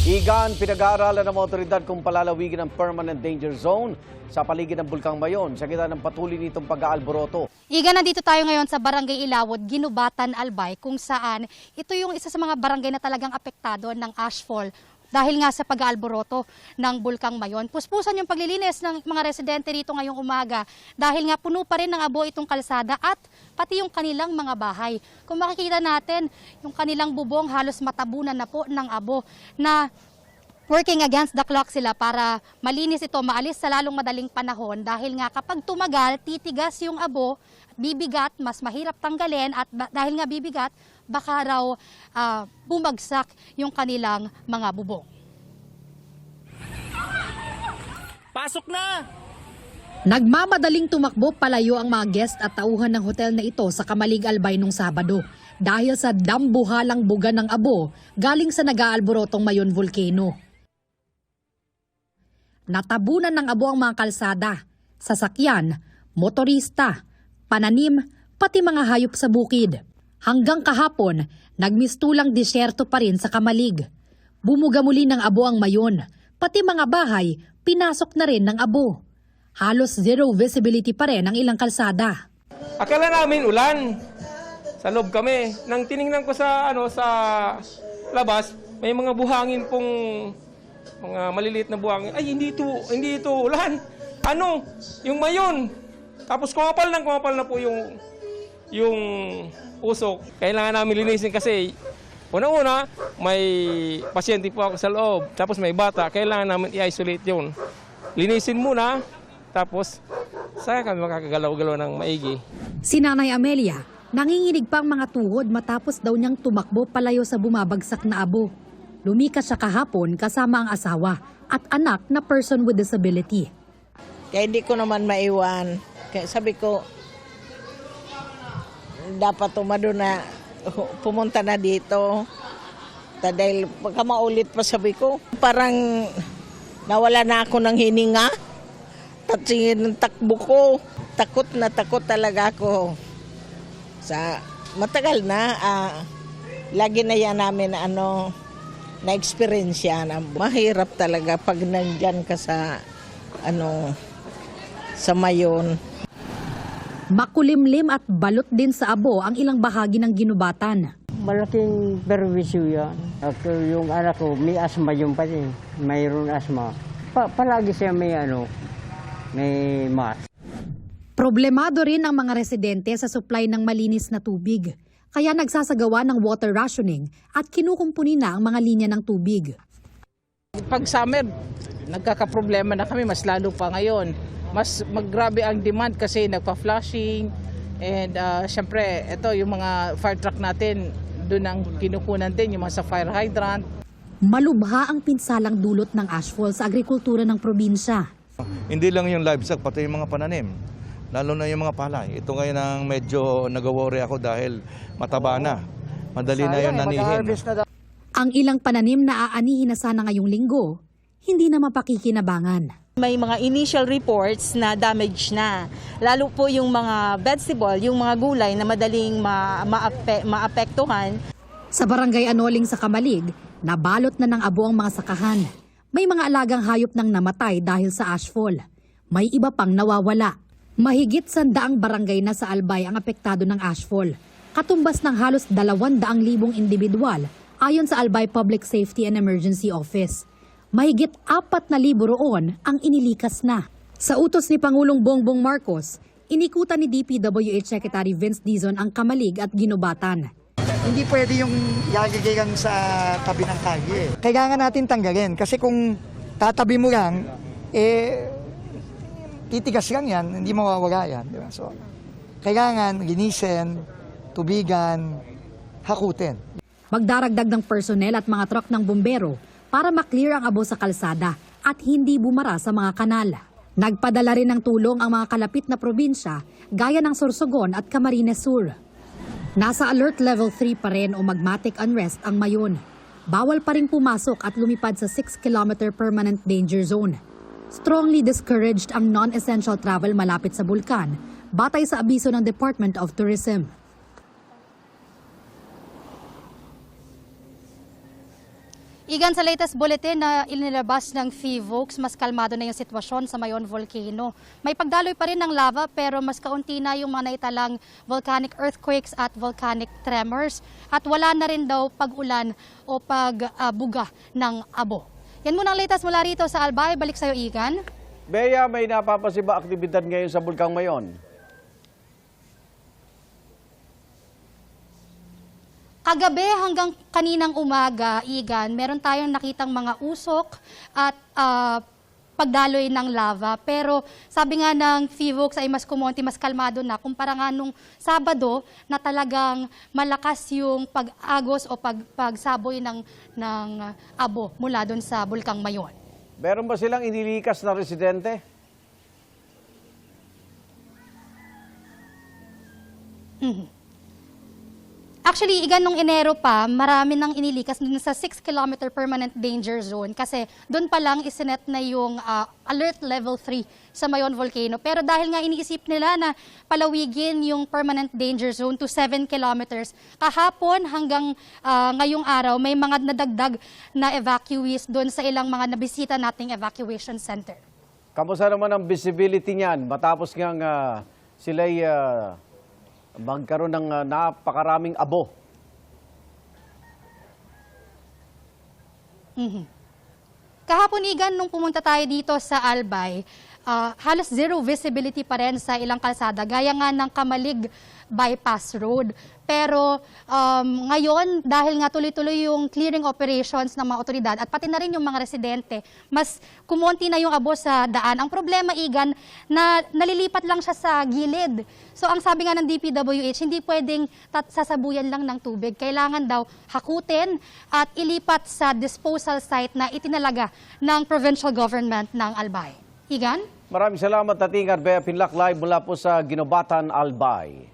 Igan, pinag-aaralan ng mga otoridad kung palalawigin ang permanent danger zone sa paligid ng Bulkang Mayon sa gitna ng patuloy nitong pag-aalboroto. Igan, nandito tayo ngayon sa Barangay Ilawod, Ginubatan, Albay, kung saan ito yung isa sa mga barangay na talagang apektado ng ashfall dahil nga sa pag-aalboroto ng Bulkang Mayon. Puspusan yung paglilinis ng mga residente rito ngayong umaga dahil nga puno pa rin ng abo itong kalsada at pati yung kanilang mga bahay. Kung makikita natin, yung kanilang bubong halos matabunan na po ng abo na working against the clock sila para malinis ito, maalis sa lalong madaling panahon dahil nga kapag tumagal, titigas yung abo, bibigat, mas mahirap tanggalin at dahil nga bibigat, baka raw bumagsak yung kanilang mga bubong. Pasok na! Nagmamadaling tumakbo palayo ang mga guest at tauhan ng hotel na ito sa Kamalig, Albay nung Sabado dahil sa dambuhalang buga ng abo galing sa nag-aalborotong Mayon Volcano. Natabunan ng abo ang mga kalsada, sasakyan, motorista, pananim, pati mga hayop sa bukid. Hanggang kahapon, nagmistulang disyerto pa rin sa Kamalig. Bumuga muli ng abo ang Mayon, pati mga bahay, pinasok na rin ng abo. Halos zero visibility pa rin ang ilang kalsada. Akala namin ulan. Sa loob kami. Nang tiningnan ko sa labas, may mga buhangin pong mga maliliit na buhangin. Ay, hindi ito ulan. Ano? Yung Mayon. Tapos kumapal na po yung usok. Kailangan namin linisin kasi una-una, may pasyente po ako sa loob. Tapos may bata. Kailangan namin i-isolate yun. Linisin muna. Tapos, saan kami makakagalaw-galaw ng maigi? Si Nanay Amelia, nanginginig pa ang mga tuhod matapos daw niyang tumakbo palayo sa bumabagsak na abo. Lumikas siya kahapon kasama ang asawa at anak na person with disability. Kaya hindi ko naman maiwan. Kaya sabi ko, dapat umado na pumunta na dito. Dahil pagka maulit pa sabi ko, parang nawala na ako ng hininga. Tatsingin ng takbo ko. Takot na takot talaga ako. Matagal na, lagi na yan namin na-experience yan. Mahirap talaga pag nandyan ka sa Mayon. Makulimlim at balot din sa abo ang ilang bahagi ng Ginubatan. Malaking perwisyo yan. After yung anak ko, may asma yung pati. Mayroon asma. Palagi siya may mask. Problemado rin ang mga residente sa supply ng malinis na tubig. Kaya nagsasagawa ng water rationing at kinukumpuni na ang mga linya ng tubig. Pag summer, nagkakaproblema na kami, mas lalo pa ngayon. Mas maggrabe ang demand kasi nagpa-flushing and syempre ito yung mga fire truck natin doon ang kinukunan din yung mga sa fire hydrant. Malubha ang pinsalang dulot ng ashfall sa agrikultura ng probinsya. Hindi lang yung livestock, pati yung mga pananim. Lalo na yung mga palay. Ito ngayon ang medyo nag-worry ako dahil mataba na. Madali na yun nanihin. Ang ilang pananim na aanihin na sana ngayong linggo, hindi na mapakikinabangan. May mga initial reports na damage na. Lalo po yung mga vegetable, yung mga gulay na madaling maapektuhan. Sa barangay Anoling sa Kamalig, nabalot na ng abo ang mga sakahan. May mga alagang hayop nang namatay dahil sa ashfall. May iba pang nawawala. Mahigit 100 barangay na sa Albay ang apektado ng ashfall. Katumbas ng halos 200,000 individual ayon sa Albay Public Safety and Emergency Office. Mahigit 4,000 roon ang inilikas na. Sa utos ni Pangulong Bongbong Marcos, inikutan ni DPWH Secretary Vince Dizon ang Kamalig at Ginubatan. Hindi pwede yung yagagigan sa tabi ng kalye. Kailangan natin tanggalin kasi kung tatabi mo lang, titigas lang yan, hindi mawawala yan. Diba? So, kailangan linisin, tubigan, hakutin. Magdaragdag ng personnel at mga truck ng bumbero para maklear ang abo sa kalsada at hindi bumara sa mga kanal. Nagpadala rin ng tulong ang mga kalapit na probinsya gaya ng Sorsogon at Camarines Sur. Nasa alert level 3 pa rin o magmatic unrest ang Mayon. Bawal pa rin pumasok at lumipad sa 6-kilometer permanent danger zone. Strongly discouraged ang non-essential travel malapit sa bulkan, batay sa abiso ng Department of Tourism. Igan, sa latest bulletin na inilabas ng PHIVOLCS, mas kalmado na yung sitwasyon sa Mayon Volcano. May pagdaloy pa rin ng lava pero mas kaunti na yung mga naitalang volcanic earthquakes at volcanic tremors. At wala na rin daw pag-ulan o pagbuga ng abo. Yan muna ang latest mula rito sa Albay. Balik sa'yo, Igan. Bea, may napapasiba aktibidad ngayon sa Bulkang Mayon. Kagabi hanggang kaninang umaga, Igan, meron tayong nakitang mga usok at pagdaloy ng lava. Pero sabi nga ng PHIVOLCS ay mas kumonti, mas kalmado na kumpara nga nung Sabado na talagang malakas yung pag-agos o pagsaboy ng abo mula doon sa Bulkang Mayon. Meron ba silang inilikas na residente? Actually, Igan, nung Enero pa, marami nang inilikas dun sa 6-kilometer permanent danger zone kasi doon pa lang isinet na yung alert level 3 sa Mayon Volcano. Pero dahil nga iniisip nila na palawigin yung permanent danger zone to 7 kilometers, kahapon hanggang ngayong araw, may mga nadagdag na evacuees doon sa ilang mga nabisita nating evacuation center. Kamusta naman ang visibility niyan matapos ngang sila'y magkaroon ng napakaraming abo? Kahapon, Igan, nung pumunta tayo dito sa Albay, halos zero visibility pa rin sa ilang kalsada, gaya nga ng Kamalig Bypass Road. Pero ngayon, dahil nga tuloy-tuloy yung clearing operations ng mga otoridad at pati na rin yung mga residente, mas kumonti na yung abo sa daan. Ang problema, Igan, na nalilipat lang siya sa gilid. So ang sabi nga ng DPWH, hindi pwedeng sasabuyan lang ng tubig. Kailangan daw hakutin at ilipat sa disposal site na itinalaga ng provincial government ng Albay. Igan? Maraming salamat, Tatingar Bea Pinlac, live mula po sa Ginobatan, Albay.